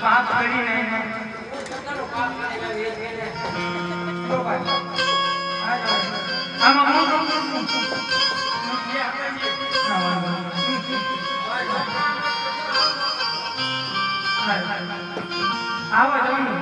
પાપ કરી નહીં આવો જવાનું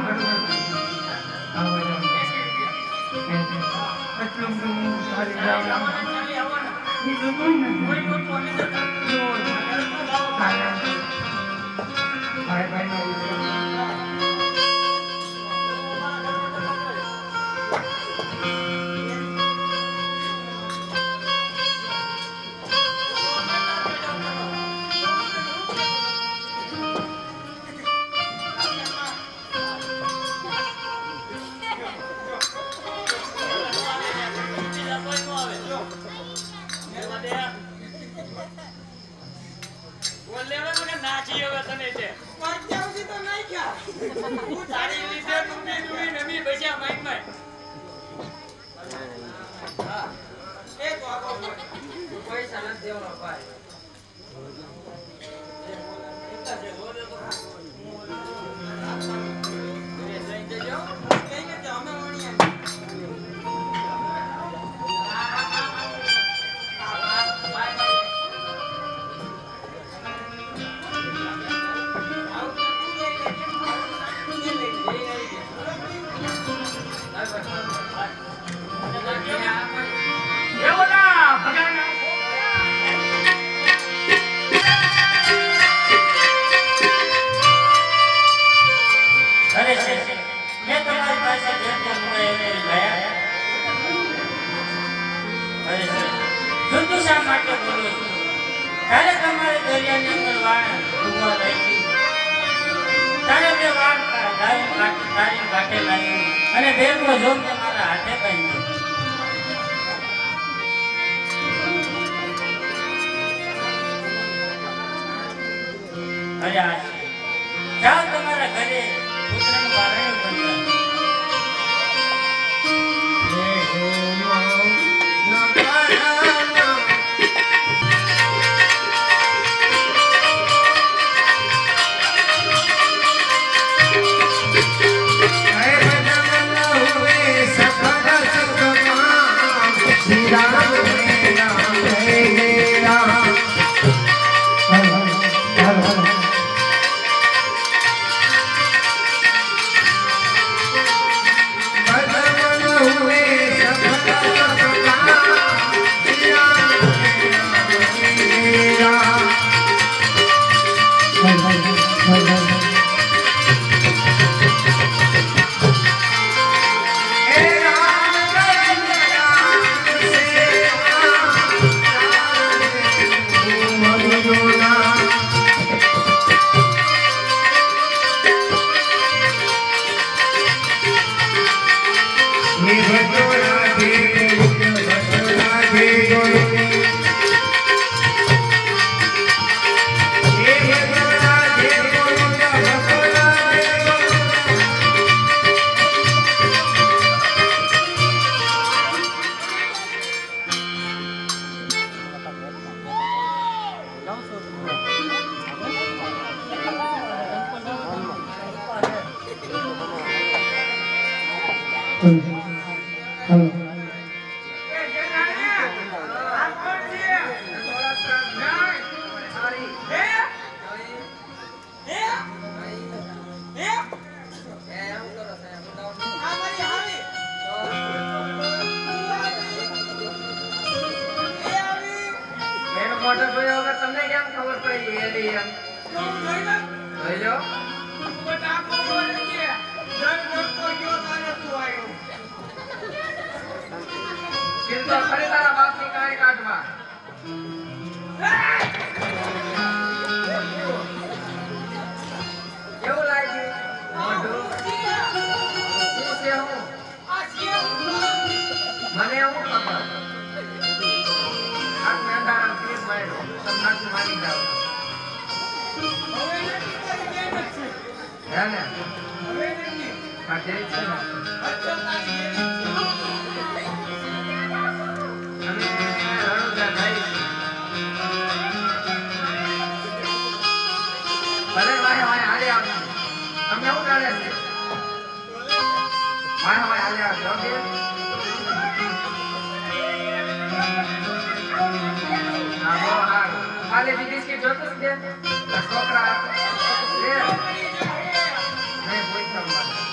અને દેખો જો તમારા હાથે કઈ અરે જાઓ તમારા ઘરે પુત્રનું પારણું કરતા મોટો જોયો વગર તમને કેમ ખબર પડી એલી એમ જોઈ લો બટાકો બોલે છે જન મોટો ગયો તારે તું આવ્યો કિંતો ફરી તારા બાપની કાઈ કાઢવા કેવું લાગ્યું મોટો હું છે હું આ છે મને એવું ખબર મારી જાવ જાને હવે નથી આ કે છે ને અચોતાની એની અને રણુજા થાય છે ભલે વાય વાય હાલે આવ તમને શું કરે છે વાય વાય હાલે આવ જો કે આ બો હાલે બિસ્કિટ જોતો છે છોકરા લે નહીં કોઈ સંભાળ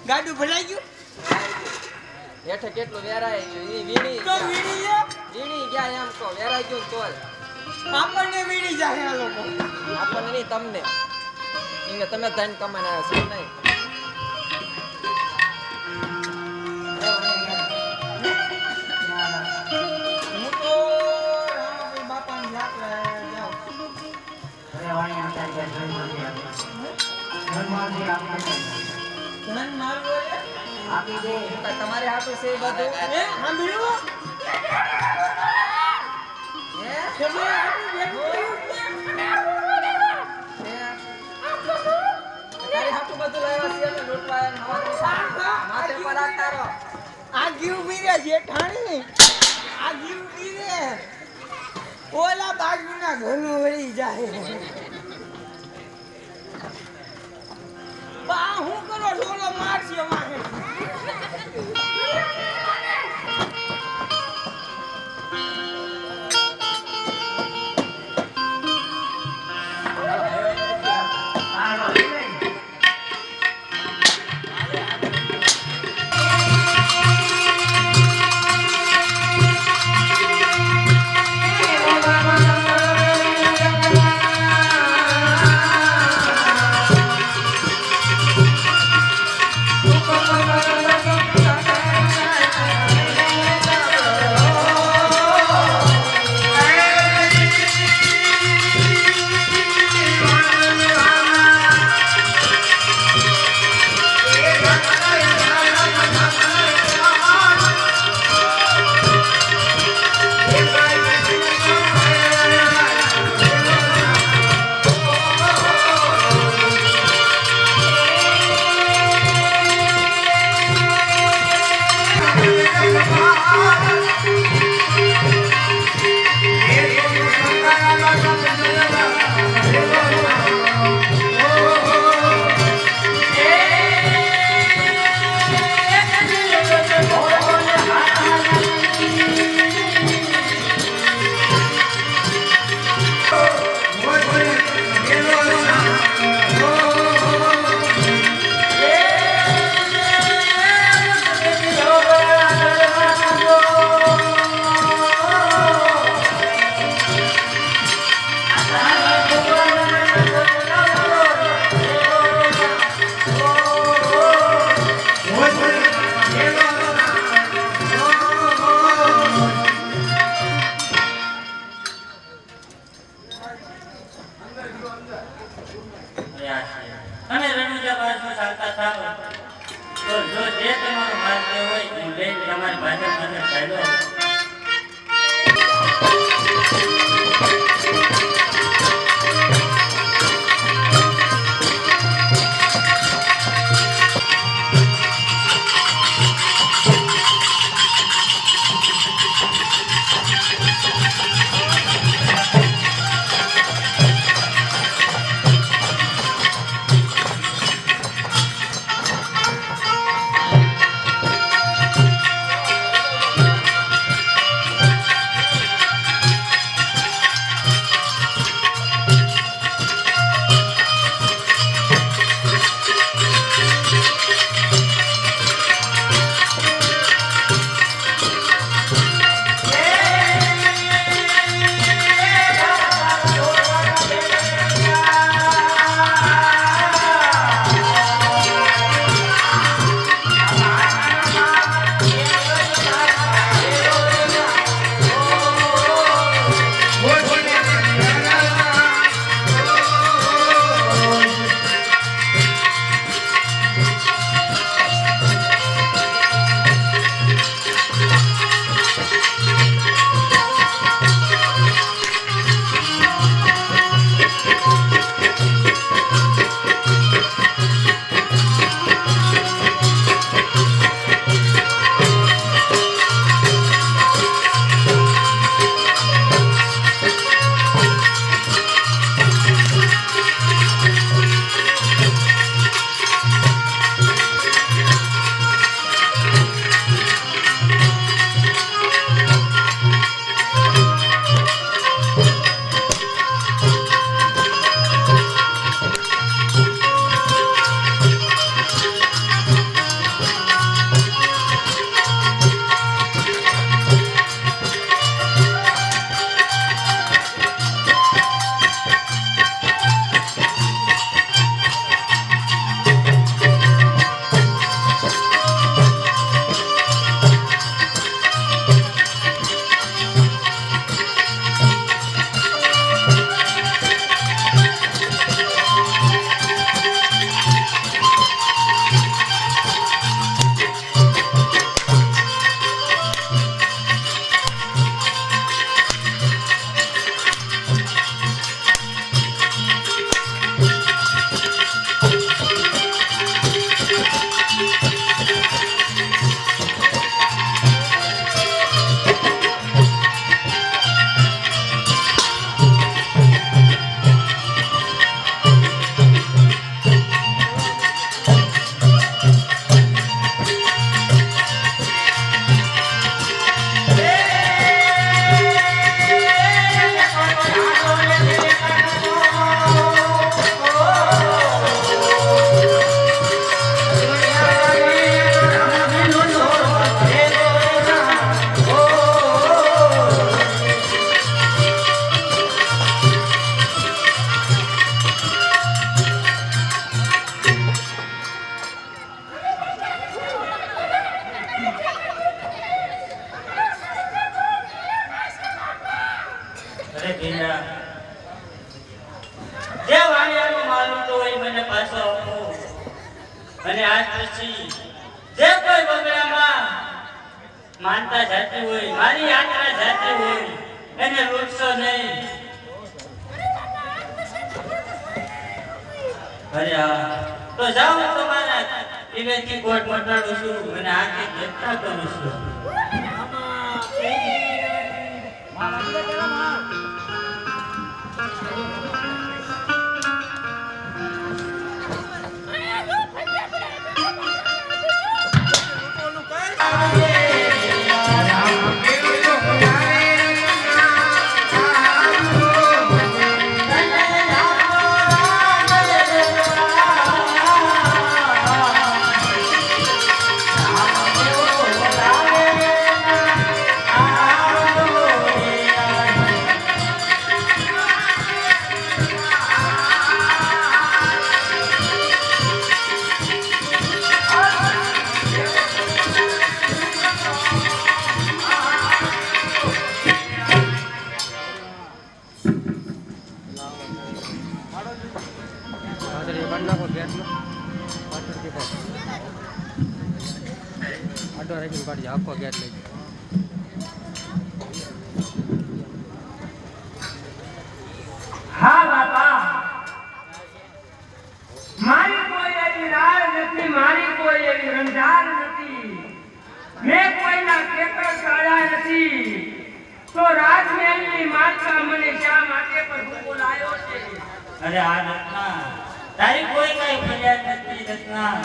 ગાડું ભરાઈ ગયું હેઠે કેટલું વેરાય ગયું ઈ વીણી તો વીણી છે વીણી ગયા એમ તો વેરાય ગયું તો આપણને વીણી જાય આ લોકો આપણને નહીં તમને એને તમે ધન કમાઈને આવ્યા છો નહીં હું તો રામાભાઈ બાપાની યાત્રા જાઉં ધન મારું હોય આપી દે તમારે હાટું છે એ બધું એ સાંભળ્યું હે તમે આટલું ભેગું કર્યું તારે હાટું બધું લાવ્યા છે અમે લૂંટવા માથે પર હાથ તારો. આ જીવ પીરે જેઠાણી આ જીવ પીરે ઓલા બાજુના ઘરમાં વળી જાય બા હું કરો છો ઓલો મારશે મારે તમે રણુજા બાજુ ચાલતા થાઓ તો જો જે તમારો માર્ગ હોય હું લઈને તમારી ભાજપ અંદર ચાલ્યો અને આજ પછી જે કોઈ બગડામાં માનતા જાતી હોય, મારી યાત્રા જાતી હોય, એને લૂટશો નહીં. અરે હા, તો જાઓ તમારા ટીવેથી કોટ મટાડું છું અને આખી ઘટના કરું છું. આખો ગેટ લઈ હા બાપા, મારી કોઈ એવી રાહ નથી, મારી કોઈ એવી રંજાર નથી, મેં કોઈના ખેતર કાઢ્યા નથી, તો રાજમહેલની માતા મને શા માટે પર બોલાયો છે? અરે આ રત્ના, તારી કોઈ કઈ ફરિયાદ નથી રત્ના.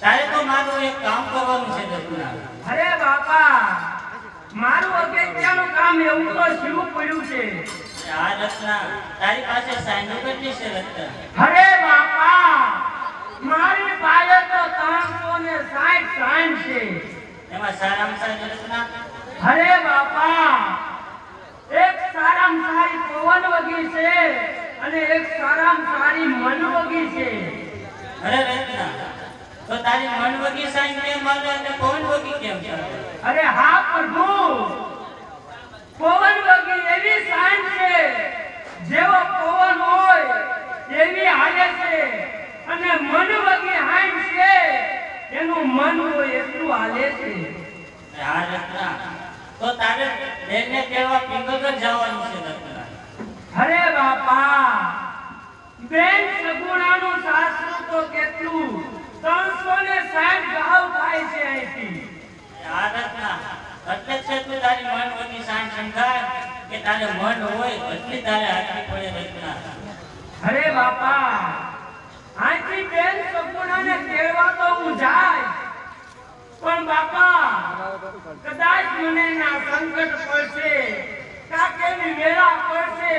તારે તો મારું એક કામ કરવાનું છે રત્ના. અરે બાપા, મારું અગત્યનું કામ એવું તો શું પડ્યું છે? આ રત્ના, તારી પાસે સાઈનો કેટલી છે રત્ના? અરે બાપા, મારી પાસે તો 360 સાઈન છે. એમાં સારામાં સારી રત્ના? અરે બાપા, એક સારામાં સારી પવન વગી છે અને એક સારામાં સારી મન વગી છે. અરે રત્ના, તો તારી મન વગી સાઈન કેમ આવે અને પવન વગી કેમ ચાલે? અરે હા પ્રભુ, પવન વગી એવી સાઈન છે જેવો પવન હોય એવી હાલે છે, અને મન વગી હાઈન છે એનું મન હોય એટલું હાલે છે. આ રત્ના, તો તારે બેનને કહેવા પિંગલગઢ જવાનું છે રત્ના. અરે બાપા, બેન સગુણાનું સાસરું તો કેટલું 360 ગાવ થાય છે અહીંથી. આ રત્ના, એટલે જ છે તું તારી મન વગી સાઈન સંઘાર કે તારે મન હોય એટલી તારે હાથની પડે રત્ના. અરે બાપા, અહીંથી બેન સગુણાને કેળવા તો હું જાય, પણ બાપા કદાચ મને ના સંકટ પડશે, કાકેની વેળા પડશે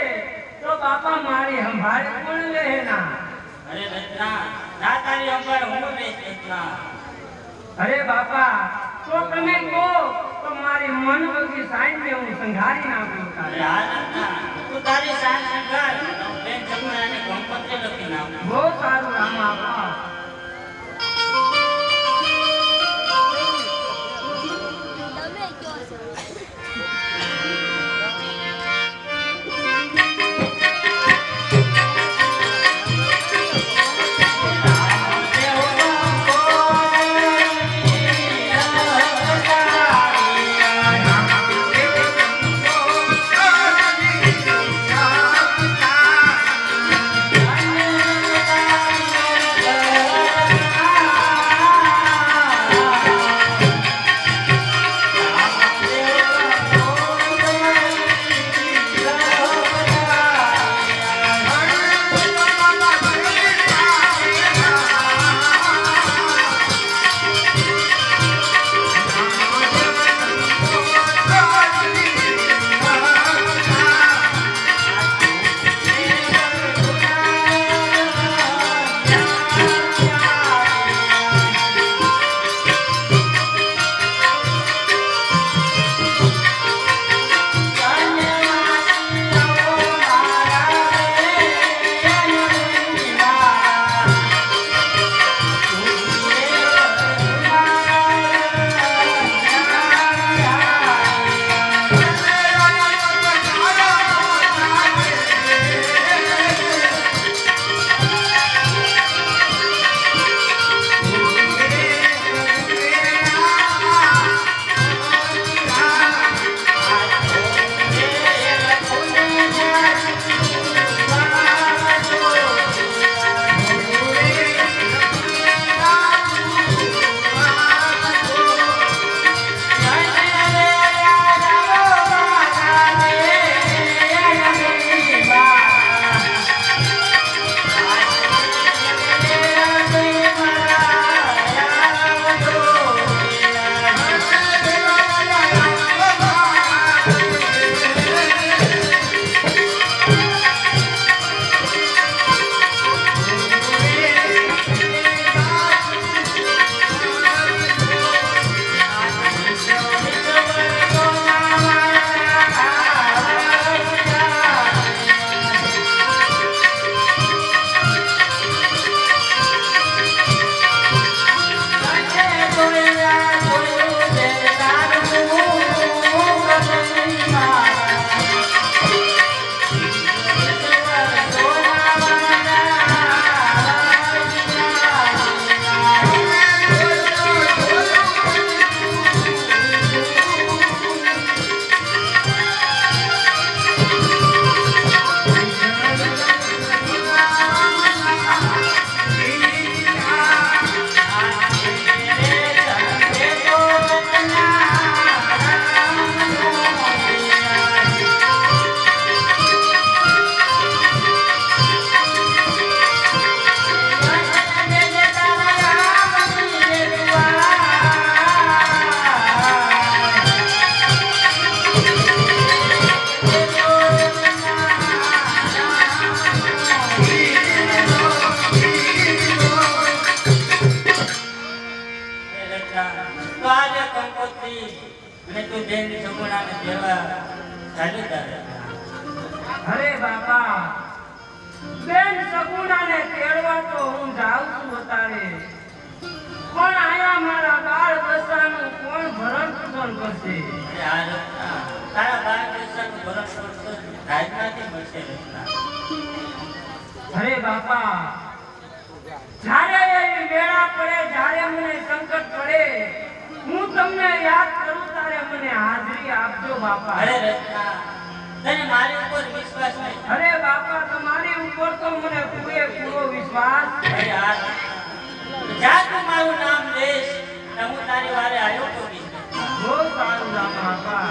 તો બાપા મારી સંભાળ કોણ લેના? અરે રત્ના, ના તારી અંબાર હું રહીશ રત્ના. અરે બાપા, તો તમે કહો તો મારી મન વગી સાઈનને હું સંઘારી નાખું. અરે આ રત્ના, તું તારી સાઈન સંઘાર બેન જમણાને ગણપતિ લખી નાખ. બહુ સારું રામા બાપા. Thank you. હતી અને તું બેન સગુણાને દેવા ચાલુ તારે. અરે બાપા, બેન સગુણાને તેડવા તો હું જાઉં છું અત્યારે, પણ આયા મારા બાળ દશાનું કોણ ભરણ પોષણ કરશે? અરે આ રત્ના, તારા બાળ દશાનું ભરણ પોષણ રાજમાંથી મળશે રત્ના. અરે બાપા, જ્યારે એવી વેળા પડે, જ્યારે મને સંકટ પડે, હું તમને યાદ કરું ત્યારે મને હાજરી આપજો બાપા. અરે રત્ના, તને મારી ઉપર વિશ્વાસ નહીં? અરે બાપા, તમારી ઉપર તો મને પૂરેપૂરો વિશ્વાસ. અરે આ રત્ના, જા તું મારું નામ લેશ તો હું તારી વારે આવ્યો તો બહુ સારું નામ બાપા.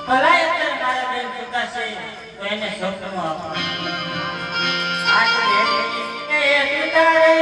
ભલાઈ અત્યારે મારા બેન ચૂકાશે તો એને સપનું આપવાનું. આજ બેન એ તુતારે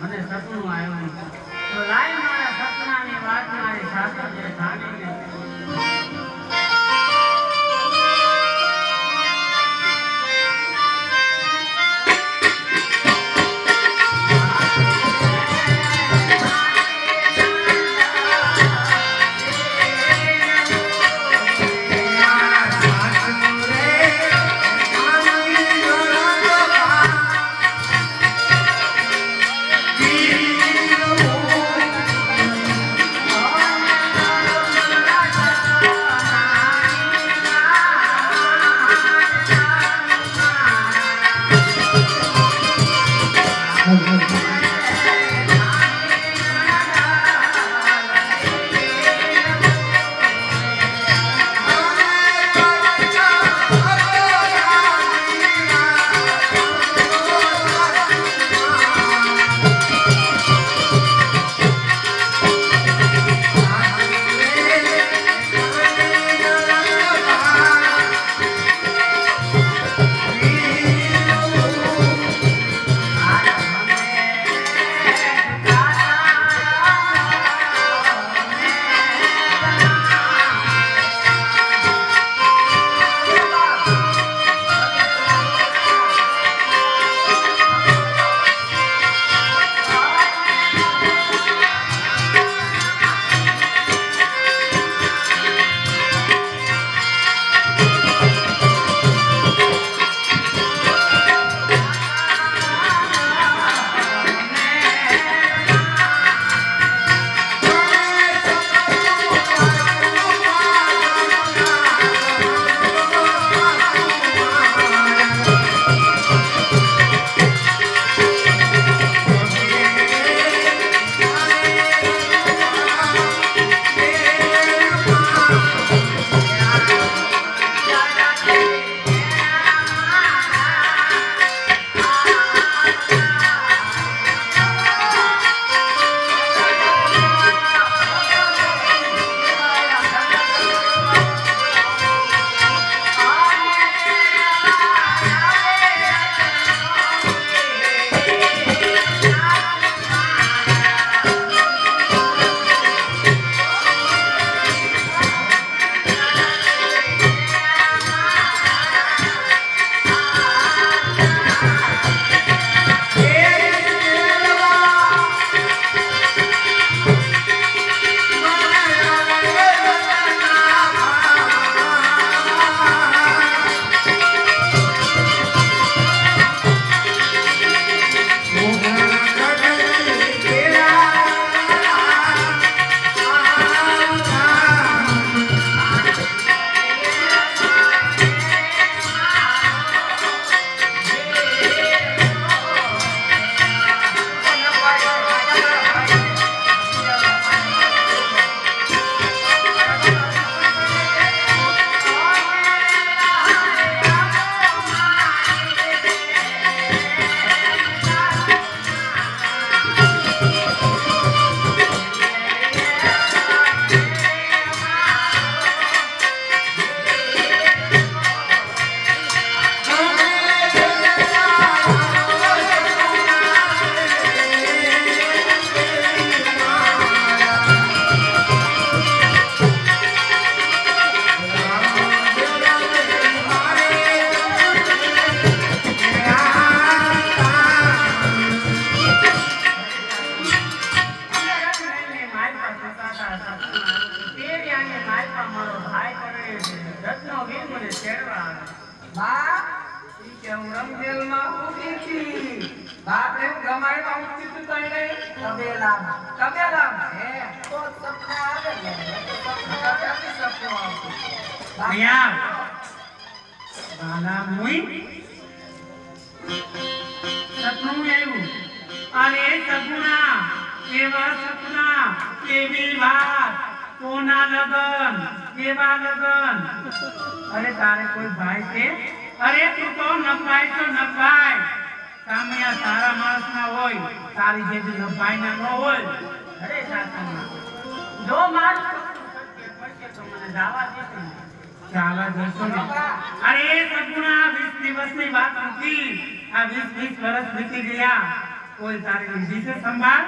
મને સપનું આવ્યું તો લાઈ મારા સપનાની વાત મારી સાથે સાંભળી બા ઈ કે હું રમજેલમાં ઊભી હતી. બાપને હું ગમાઈમાં ઊભી હતી તો એને તબેલામાં. હે તો સપના આવે ને. સપના ક્યાંથી સપનું આવતું? અહીંયા બાલા મુઈ સપનું આવ્યું. અરે સપના એવા સપના એવી વાત કોના લગન કેવા લગન. અરે તારે કોઈ ભાઈ છે? અરે તું તો નપાય તો નપાય. સામે આ સારા માણસ ના હોય તારી જેવી નપાય ના ન હોય. અરે સાસુમાં જો મારું તો મને જાવા દેશે ને. જાવા દેશો ને. અરે સપના 20 દિવસની વાત નથી. આ 20 વર્ષ વીતી ગયા. કોઈ તારી લીધી છે સંભાળ?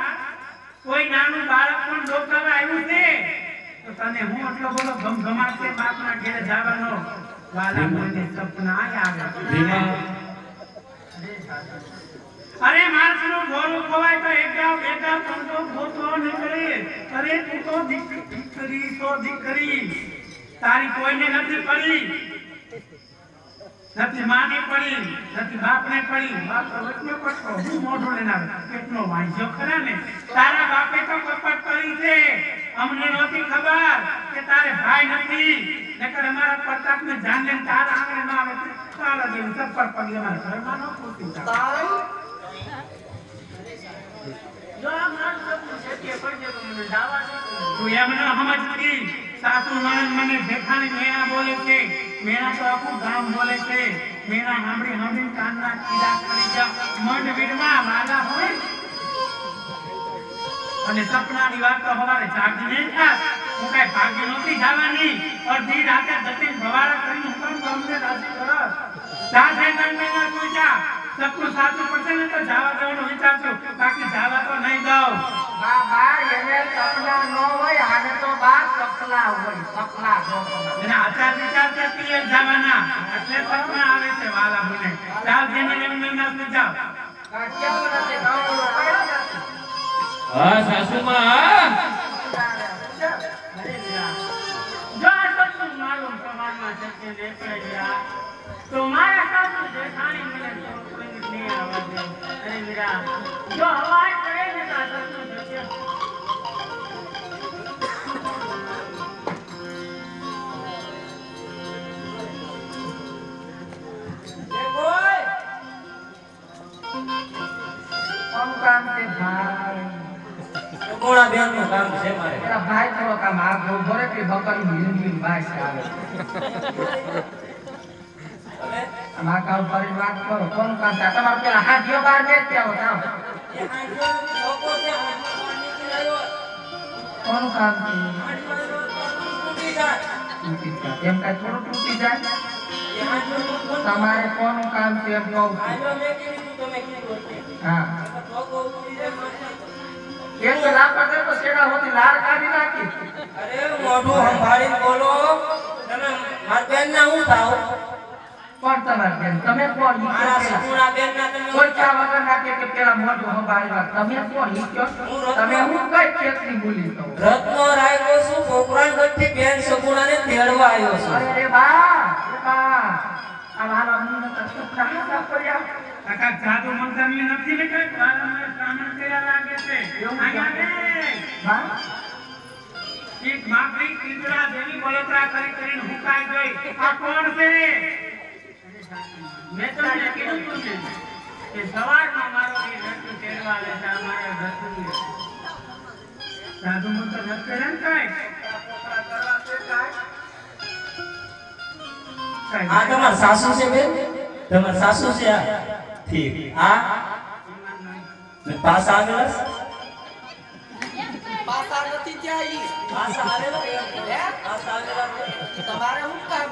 કોઈ નાનું બાળક પણ ડોકાવા આવ્યું છે તો તને હું આટલો બધો ગમગમાટ બાપના ઘેરે જવાનો? વાલા મને સપના આવે. અરે માણસનું ઢોરું ખવાય તો એક ગાવ બે ગાવ તંતો ગોતવો નીકળે. અરે તું તો દીકરી તારી કોઈને નથી પડી. નથી માને પડી નથી બાપને પડી. બાપ તો વચ્ચે પડતો હું મોઢું લઈને આવે કેટલો વાંચ્યો ખરા ને. તારા બાપે તો કપટ કરી છે. અમને નહોતી ખબર કે તારે ભાઈ નથી. નકર અમારા પ્રતાપને જાન લઈને તારા આંગણે ના આવે તારા જેવું ચપ્પર પગે અમારા ઘરમાં ન પૂછતી. જો આ મારું સપનું છે કે પડજે તો મને દાવા દે. તું એમ ન સમજતી. સાસુ નણંદ મને જેઠાણી મેણા બોલે છે. મેણા તો આખું ગામ બોલે છે. મેણા સાંભળી કાનના કીડા કરી જા મંડ વીડમાં વાલા હોય. અને સપનાની વાત તો હવારે જાગી નહીં થાત. હું કઈ ભાગ્ય નહોતી જવાની. અડધી રાતે જતી ભવાડા કરીને હું તમને રાજી કરત. સાથે ગણના પૂછા સપનું સાચું પડશે ને તો જવા દેવાનો વિચારશું. બાકી જવા તો નહીં દઉં. બા એને સપના ન હોય. આને તો બા સપના હોય. સપના અને આચાર વિચાર છે પીએ જવાના એટલે સપના આવે છે વાલા મને. ચાલ જેને ના પૂછાવ. કેવું નથી ગામડો પડ્યો નથી. હા સાસુમાં જો આ સપનું મારું સમાજમાં સત્ય દેખાઈ ગયા તો મારા સાસુ જેઠાણી મને કોઈ નહીં આવવા દે. અરે મીરા જો અવાજ કરે ને તો આ સપનું સત્ય. કામ છે ભાઈ. કોણા બેન નું કામ છે મારે. એના ભાઈ થોડો કામ આગો ભરે કે બકરી હિન્દી ભાષ આવે. આ કામ કરી વાત કરો. કોણ કામ છે? તમારે પેલા હાથીઓ બહાર મેચ જાઓ જાઓ. કોણ કામ છે? તૂટી જાય. એમ કાંઈ થોડું તૂટી જાય? તમારે કોનું કામ છે એમ કહું છું. હા એક તો લાકડા દે તો શેડા હોતી લાળ કાઢી નાખી. અરે મોઢું સંભાળીને બોલો. તમે માર બેન ના હું થાવ? કોણ તમારે બેન? તમે કોણ? ઈ મારા કયો પેલા? સપના બેન ના તમે કોઈ ચા વગર નાખે કે પેલા મોઢું સંભાળી વાત. તમે કોણ? ઈ કયો? તમે હું કઈ ખેતરી બોલી કહો? રત્નો રાયકો છું પોકરાણગઢથી બેન સગુણાને તેડવા આવ્યો છું. અરે રે બા એ બા આ વાલા મને તો સપના હતા પડ્યા. કાકા જાદુ મંત્રની નથી ને કઈ વારંવાર સામણ કર્યા લાગે છે. અહીંયા રે બા એક માફી કીધડા જેવી બળતરા કરીને હુકાઈ ગઈ. આ કોણ છે? મેં તો એને કીધું તું ને કે સવારમાં મારો એ રસ્તો તેડવા લે છે અમારે રસ્તો. જાદુ મંત્ર નથી કર્યા ને કાંઈ? આ તમાર સાસુ છે બેન? તમાર સાસુ છે આ? ઠીક. આ પાસ આવેલા? પાસા નથી ત્યાં ઈ. પાસ આવેલા? હે? પાસ આવેલા? તમારે શું કામ?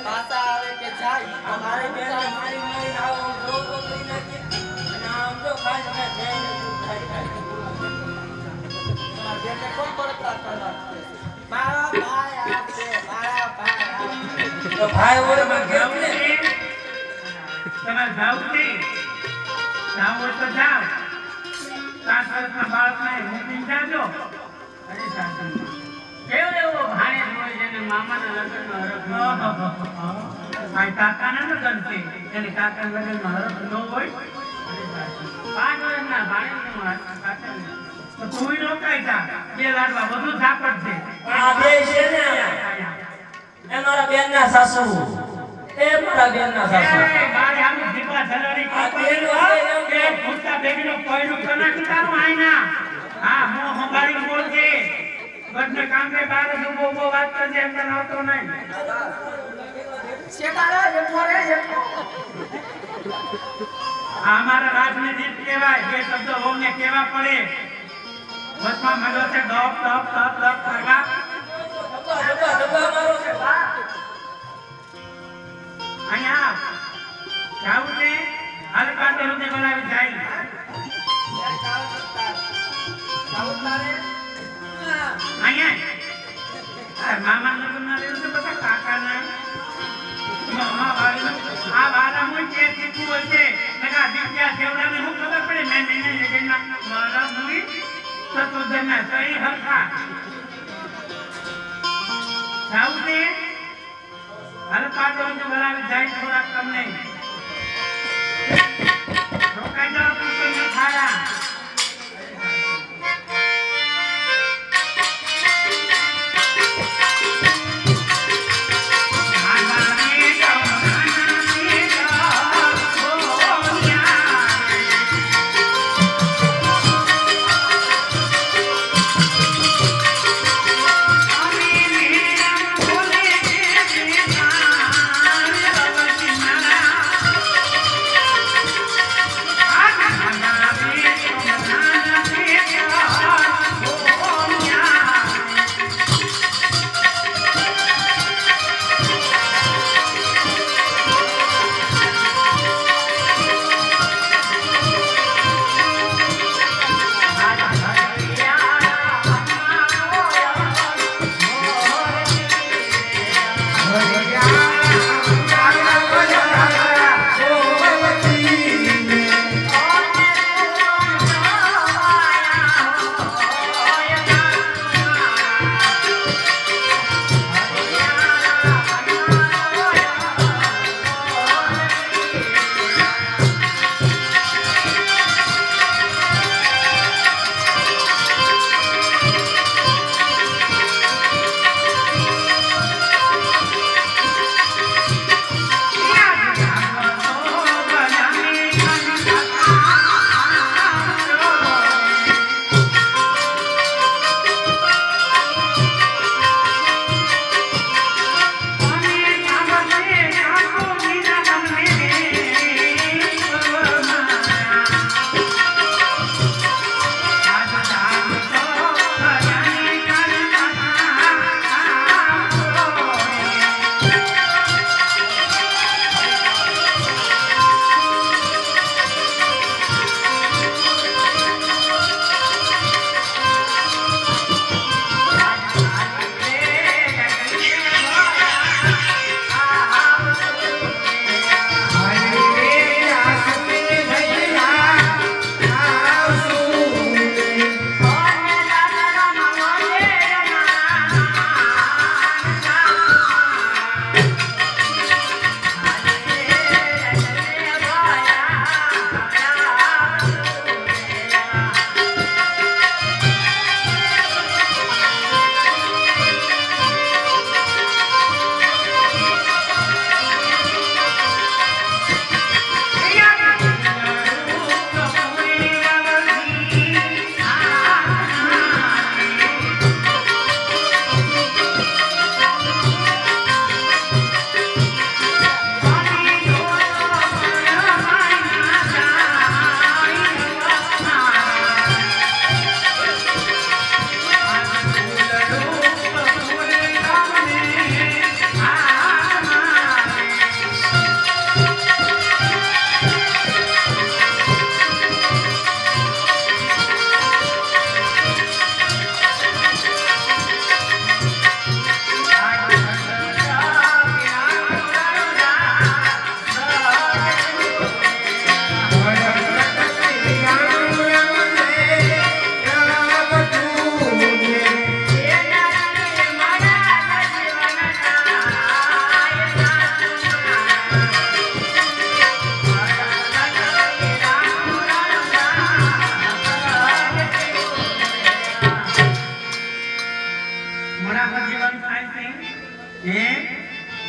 પાસા આવે કે જાય તમારે મારી બેન શું કામ? મારી મારી આવો જો તો કરી નાખી. અને આમ જો ખાઈ ને જઈને ખાઈ. તમારા બેનને કોણ બળતરા કરવા છે? મારા ભાઈ આ છે. મારા ભાઈ આ છે. તો ભાઈ હોય માં કેમ ને? તમારે જાવ છે? જાવ હોય તો જાવ. 7 વર્ષના બાળકને મૂકીને જાજો. અરે સાસુ કેવો એવો ભાણેજ હોય છે એને મામાના લગ્નનો હરખ ન હોય. આ કાકાના લગ્ન છે એને કાકાના લગ્નમાં હરખ ન હોય. 5 વર્ષના ભાણેજનું કાકાને. તો તુંય રોકાઈ જા. 2 લાડવા બધું ઝાપટ છે. આ બે છે ને અહીંયા. એ મારા બેનના સાસુ. એ મારા બેનના સાસુ. એ મારી આનું દીપા જલાડી આ બેનો છે એ ભૂતા બેબીનો કોઈનું કનાકી તારું આઈના. હા હું સંભાળી બોલજે. બદને કામ કે બાર બહુ વાત કરજે એમ તને આવતો નહીં. શેતાળા જેઠો રે જેઠો. આ અમારા રાજની રીત કહેવાય. જે શબ્દો વહુને કહેવા પડે. વચમાં મળ્યો છે ડપ ડપ ડપ ડપ કરવા. ડબ્બા મારો છે. અહીંયા જાવું છે હાલ કાંટે સુધી બનાવી જાય. અહીંયા મામા લગ્નના દિવસે બધા કાકાના મામા વાળીનું આ વારામાં જે શીખવું હોય છે નકા દીકરા સેવડાને શું ખબર પડે. મેં મહિને લગ્નના મારા મુવી સતોદરના સહી હરખા જાવું છે હાલ કાંટે સુધી બનાવી જાય. થોડાક તમને રોકાઈ જાઓ પુષ્કળ ન ખાયા.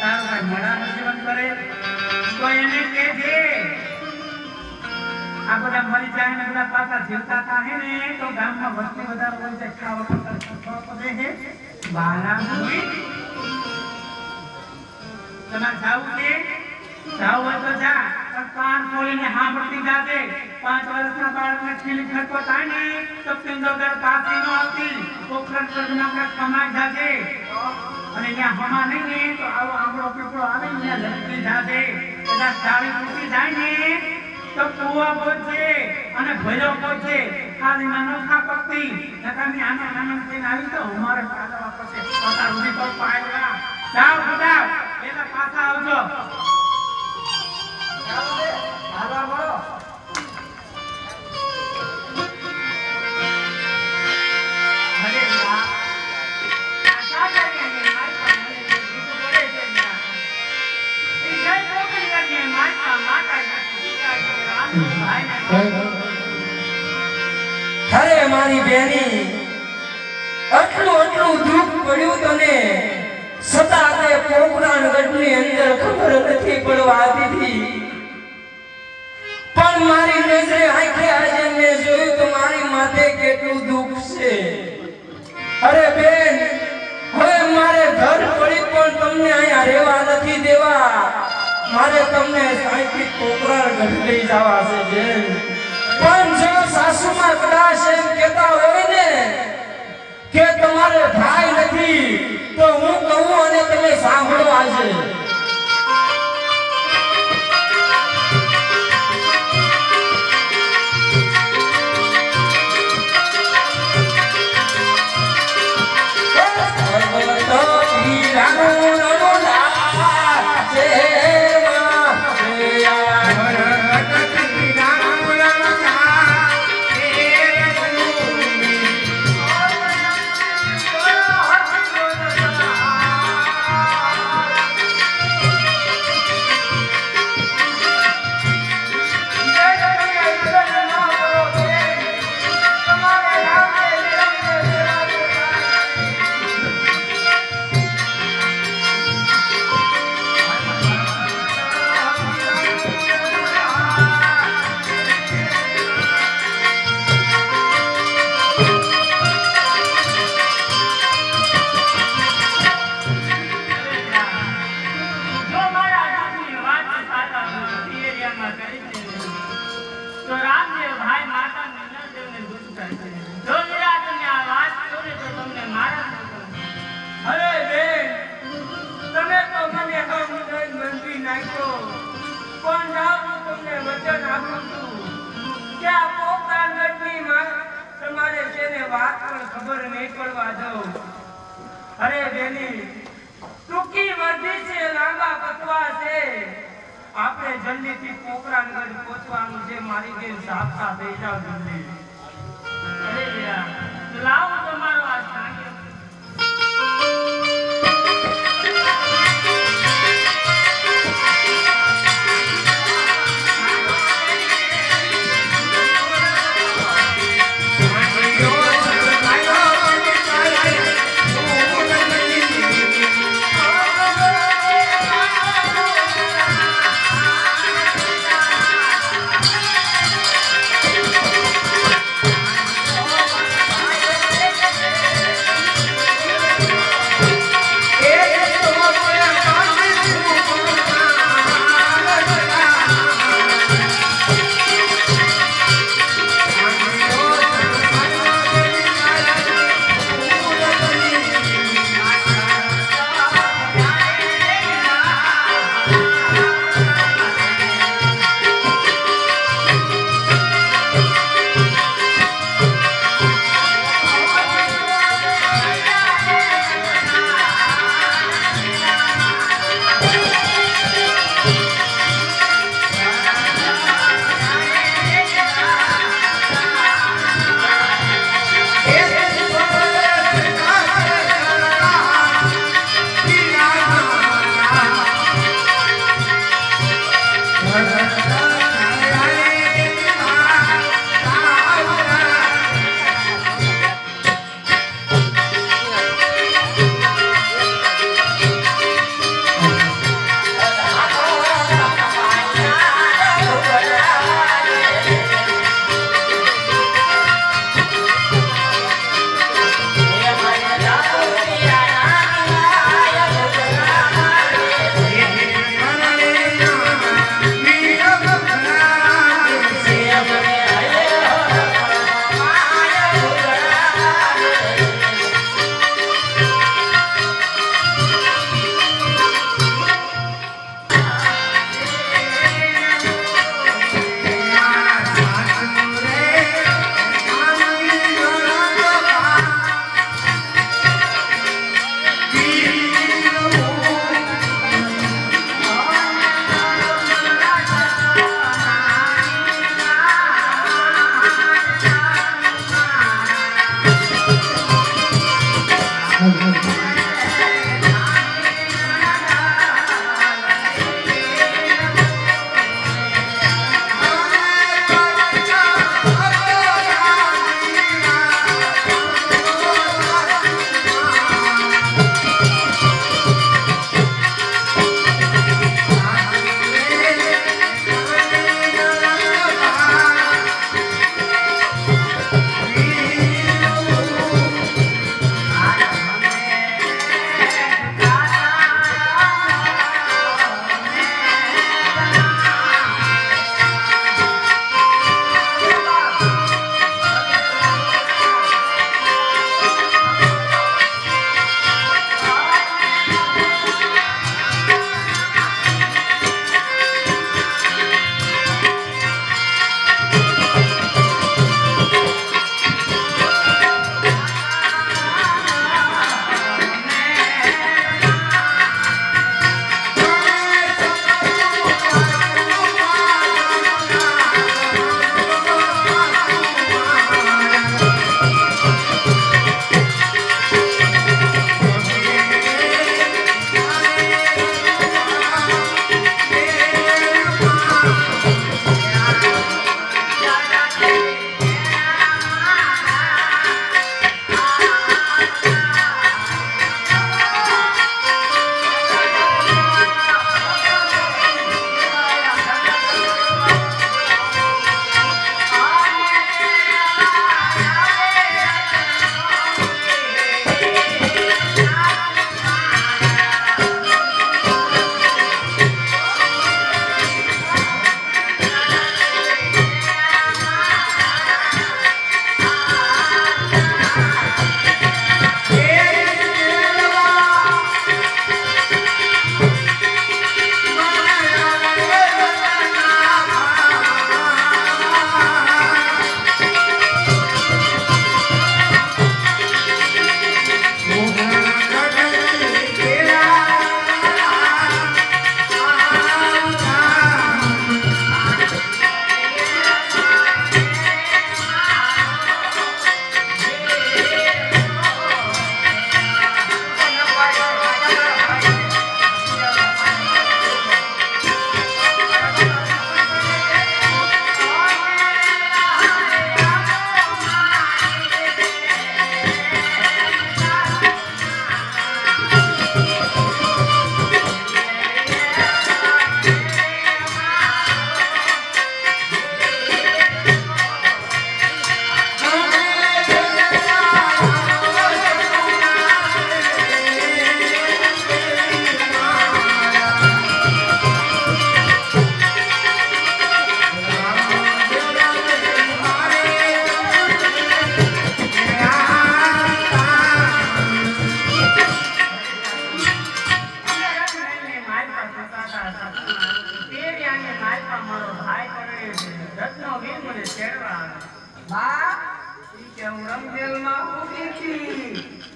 તારો ભાઈ મળાનું જીવન કરે તો એને કહેજે આ બધા મરી જાય ને બધા પાછા જીવતા થાય ને તો ગામમાં વસ્તી વધારે હોય છે ખાવા પડે છે બાલા હોય તમારે જાવું છે જાવ હોય તો જા પણ કાન ખોલીને સાંભળતી જાજે 5 વર્ષના બાળકને ખીલી ખટકો થાય ને તો પિંડોદર પાછી ન આવતી પોખરણ સર્જના કમાઈ જાજે અને ત્યાં હમા નહીં ને તો આવો આંબળો પીપળો આવે ને ત્યાં લટકી જાજે બધા સાડી તૂટી જાય ને તો કુવા પહોંચે અને ભયો પહોંચે ખાલી નાનો ખા પકતી નકામી આના નાના થઈને આવી તો અમારે પાછા પડશે પાછા રૂડી પર પાડવા જાવ બધા એના પાછા આવજો ચાલો બે હાલવા મળો અરે વાહ આશા કરીને માતા મને દીકરો પડે છે ના એ જય કોકરી કરીને માતા અરે મારી બેની આટલું દુઃખ પડ્યું તને છતાં તે પોકરાણ ગઢની અંદર ખબર નથી પડવા દીધી પણ મારી નજરે આંખે આજે મેં જોયું તો મારી માથે કેટલું દુઃખ છે અરે બેન હવે મારે ઘર પડી પણ તમને અહીંયા રહેવા નથી દેવા મારે તમને સાઈથી પોકરાણ ગઢ લઈ જવા છે બેન પણ જો સાસુમાં કદાચ એમ કહેતા હોય ને કે તમારે ભાઈ નથી તો હું કહું અને તમે સાંભળો આજે ખબર નહીં પડવા દઉં અરે બેની ટૂંકી વર્ધી છે લાંબા પતવા છે આપણે જલ્દીથી પોકરાનગઢ પહોંચવાનું છે મારી બેન સાફતા થઈ જાવ જલ્દી અરે બેટા લાવો તમારો આ સાંગે ચાલો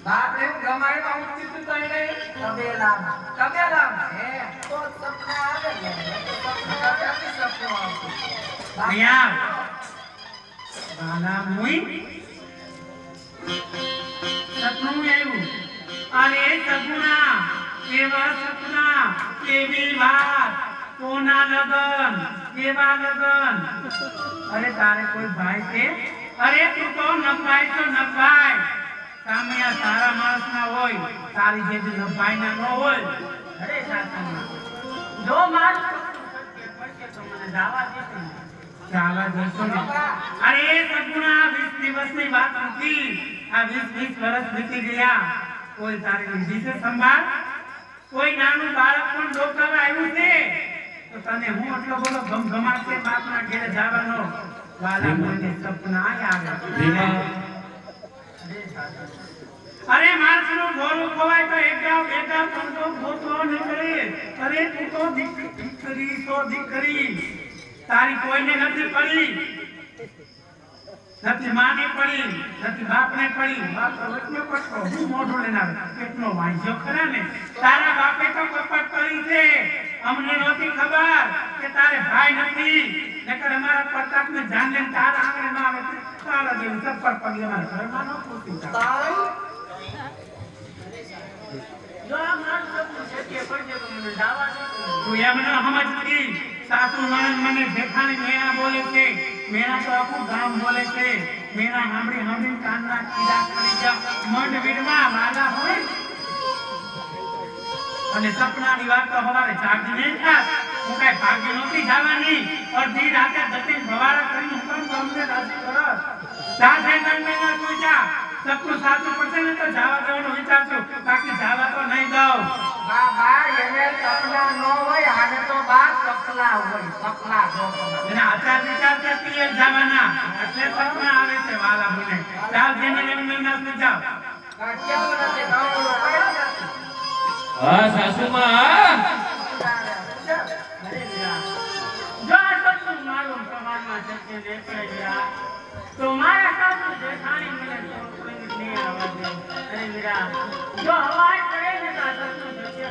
બાપરે હું ગમાડમાં ઊંચી તું તઈને તબેલામાં હે તો સપના આવે ને સપના ક્યાંથી સપનું આવતું અહીંયા બાલા મુઈ સપનું આવ્યું અરે સપના કેવા સપના કેવી વાત કોના લગન કેવા લગન અરે તારે કોઈ ભાઈ છે અરે તું તો નભાઈ તો નભાઈ સામે આ સારા માણસ ના હોય તારી જેવી નભાઈ ના ન હોય અરે સાસુમાં જો મારું તો મને જાવા દેશે જાવા દેશો ને અરે સગુણા 20 દિવસની વાત નથી આ 20 વર્ષ વીતી ગયા કોઈ તારી લીધી છે સંભાળ કોઈ નાનું બાળક પણ ડોકાવા આવ્યું છે તો તને હું એટલો બોલો ગમગમાટ છે બાપના ઘેરે જવાનો વાલા મને સપના આવે અરે માણસનું ઢોરું ખવાય તો એક ગાવ પણ તો ગોતવો નીકળે અરે તું તો દીકરી તારી કોઈને નથી પડી નથી માને પડી નથી બાપને પડી બાપ તો વચનો પટકો હું મોઢું લઈને આવે કેટલો વાંચ્યો ખરા ને તારા બાપે તો કપટ કરી છે અમને નહોતી ખબર કે તારે ભાઈ નથી નકર અમારા પ્રતાપને જાન લઈને તારા આંગણે ના આવે તારા જેવું ચપ્પલ પગે અમારા ઘરમાં ન પૂછતી જો આ મારું સપનું છે કે પડજે તો મને દાવા દે તું એમ ન સમજતી સાસુ નણંદ મને જેઠાણી મેણા બોલે છે મેણા તો આખું ગામ બોલે છે મેણા સાંભળી કાનના કીડા કરી જા મંડ વીડમાં વાલા હોય અને સપનાની વાત તો હવારે જાગી નહીં થાત હું કઈ ભાગી નહોતી જવાની અડધી રાતે જતી ભવાડા કરીને હું પણ તમને રાજી કરત સાથે ગણમેના પૂછ્યા સપનું સાચું પડશે ને તો જવા દેવાનો વિચાર છું બાકી જવા તો નહીં દઉં બાબા એને સપના ન હોય આને તો બા સપના હોય સપના અને આચાર વિચાર છે પીએ જવાના એટલે સપના આવે છે વાલા મને ચાલ જેને ગણમેના પૂછાવ કેવું નથી ગામડું કઈ હા સાસુમાં જો આ સપનું મારું સમાજમાં ચર્ચે દેખાઈ ગયા તો મારા સાસુ જેઠાણી મને તો કોઈ નહીં આવવા દે અરે મીરા જો અવાજ કરે ને તો આ સપનું થશે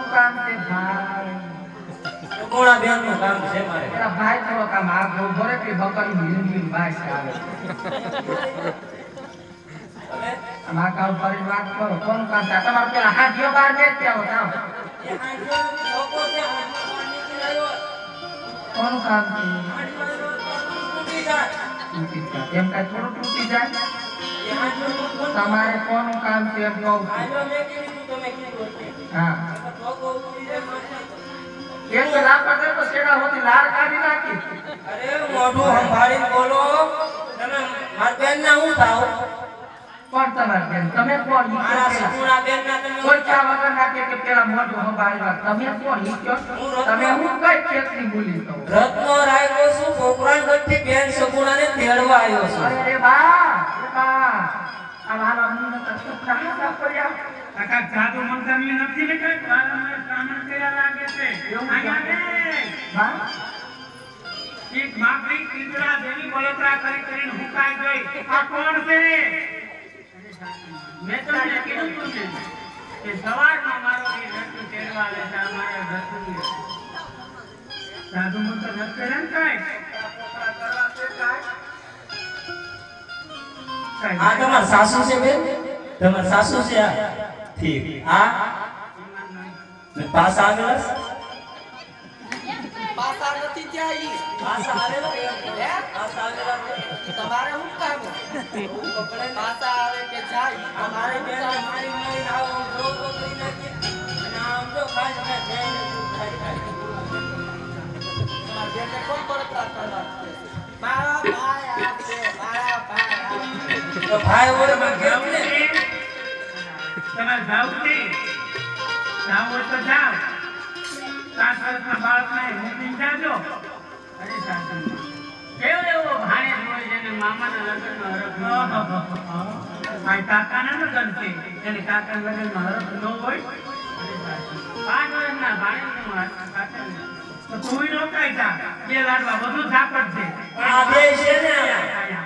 કામ છે ભાઈ કોણા બેન નું કામ છે મારે એના ભાઈ થોડો કામ આગો ભરે કે બકરી હિન્દી ભાઈ આવે અમાર કામ પર વાત કરો કોણ કામ છે તમાર પેલા હાથીઓ બહાર બેઠ જાવ જાવ કોણ કામ છે એમ કઈ થોડું તૂટી જાય તમારે કોણ કામ છે એમ કહું હા એક લાખ પકડ તો સેડા હોતી લાર કાઢી નાખી અરે મોઢું સંભાળીને બોલો તમે માર બેન ના હું થાવ કોણ તમાર બેન તમે કોણ મારા સગુણા બેન ના તમે કોઈ ચા વગર નાખે કે પેલા મોઢું સંભાળી વાત તમે કોણ ઈચ્છો તમે હું કઈ ખેતરી બોલી કહો રત્નો રાયકો છું કોકરાણગઢ થી બેન સગુણાને તેડવા આવ્યો છું અરે બા આ વાલા મને તો સપના હતા પડ્યા કાકા જાદુ મંતરની નથી ને કઈ વારંવાર સામણ કર્યા લાગે છે અહીંયા ને બા એક માપડી કીધડા જેવી બળતરા કરીને હુકાઈ ગઈ આ કોણ છે મેં તમને કીધું હતું ને કે સવારમાં મારો એ રસ્તો તેડવા લેતા અમારા રસ્તો જાદુ મંત્ર નથી કરે ને કઈ આ તમાર સાસુ છે બેન તમાર સાસુ છે આ ઠીક આ ને પાસા આવેલા પાસા નથી ત્યાં ઈ પાસા આવેલા હે પાસા આવેલા તમારે હું કામ પાસા આવે કે જાય અમારે બેન મારી મારી આવો જો તો કરી નાખી અને આમ જો ખાઈ ને જઈને ખાઈ તમાર બેને કોણ બળતરા કરવા મારા ભાઈ આપશે મારા ભાઈ તો ભાઈ ઓરે માં કેમ ને તમે જાવ છે જાવ હોય તો જાવ 7 વર્ષના બાળકને મૂકીને જાજો અરે સાસુ કેવો એવો ભાણેજ હોય જેને મામાના લગ્નમાં હરખ ન હોય કાકાના લગ્ન છે એને કાકાના લગ્નમાં હરખ ન હોય પાંચ વર્ષના ભાણેજનું પાછળ. તો તું રોકાઈ જા. બે લાડવા બધું ઝાપટ છે. આ બે છે ને આયા.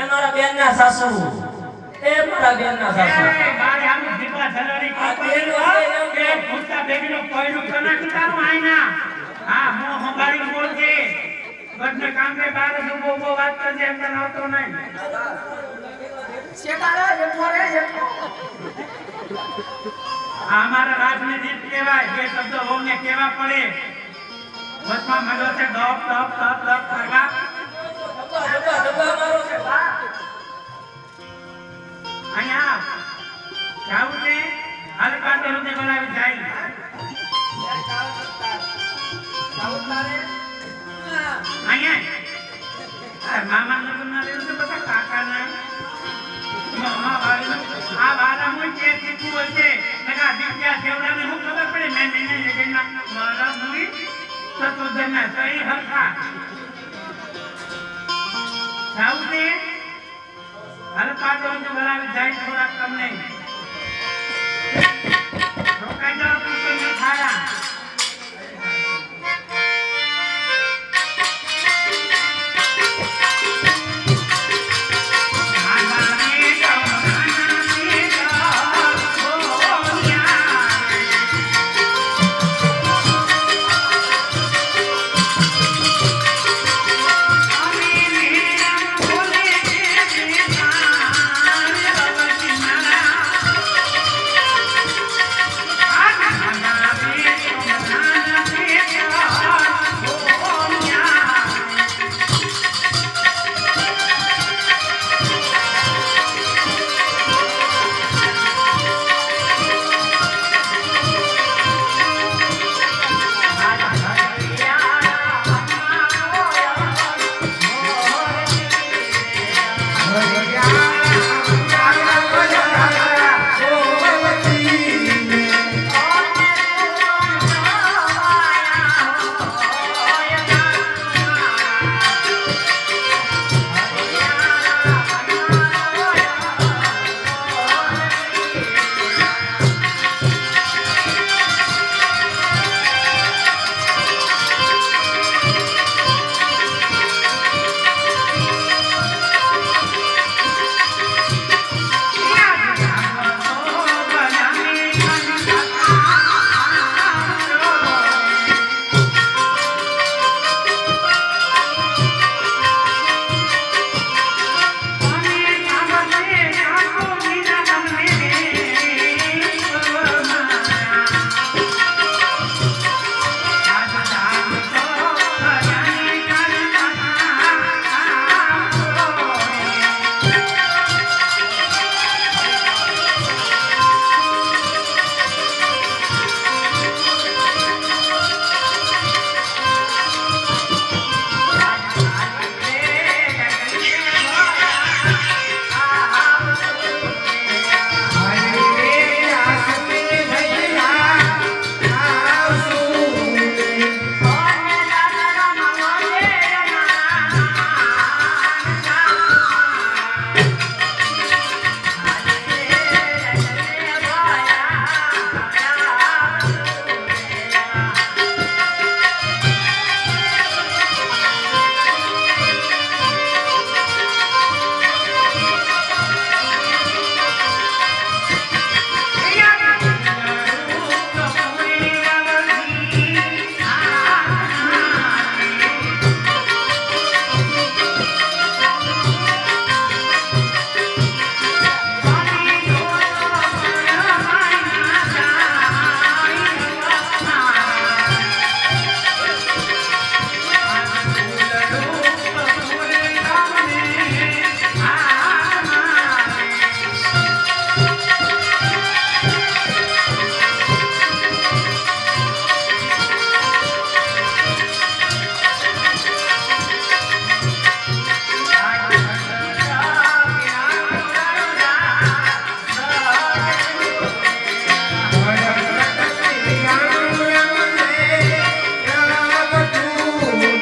એ મારા બેનના સાસુ. એ મારા બેનના સાસુ. એ બારે આમ દીપા જલાડી આ બેન કે ભૂતા બેગીનો કોઈનું કનાકી તારું આઈના. હા મો હંગારી બોલજે. ગઢને કામ કે બાર ઉભો ઉભો વાત કરજે એમ તને આવતો નહીં. શેતારા એકલો રે એકલો. આ અમારા રાજની રીત કહેવાય. જે શબ્દો વહુને કહેવા પડે. વચમાં મળો છે ડોપ ડોપ ડોપ ડોપ કરવા. ડબ્બા મારો છે બા. અહીંયા જાવું છે હાલ પાટે રૂપે બનાવી જાય. અહીંયા મામા લગ્નના દિવસે બધા કાકાના મામા વાળીનો આ વારામાં જે શીખવું હોય છે નકા દીકરા સેવડાને હું ખબર પડે મેં લગ્નના મારા મુઈ સતોદરના સહી હરખા જાવું છે હાલ પાટે રૂપે બનાવી જાય થોડાક તમને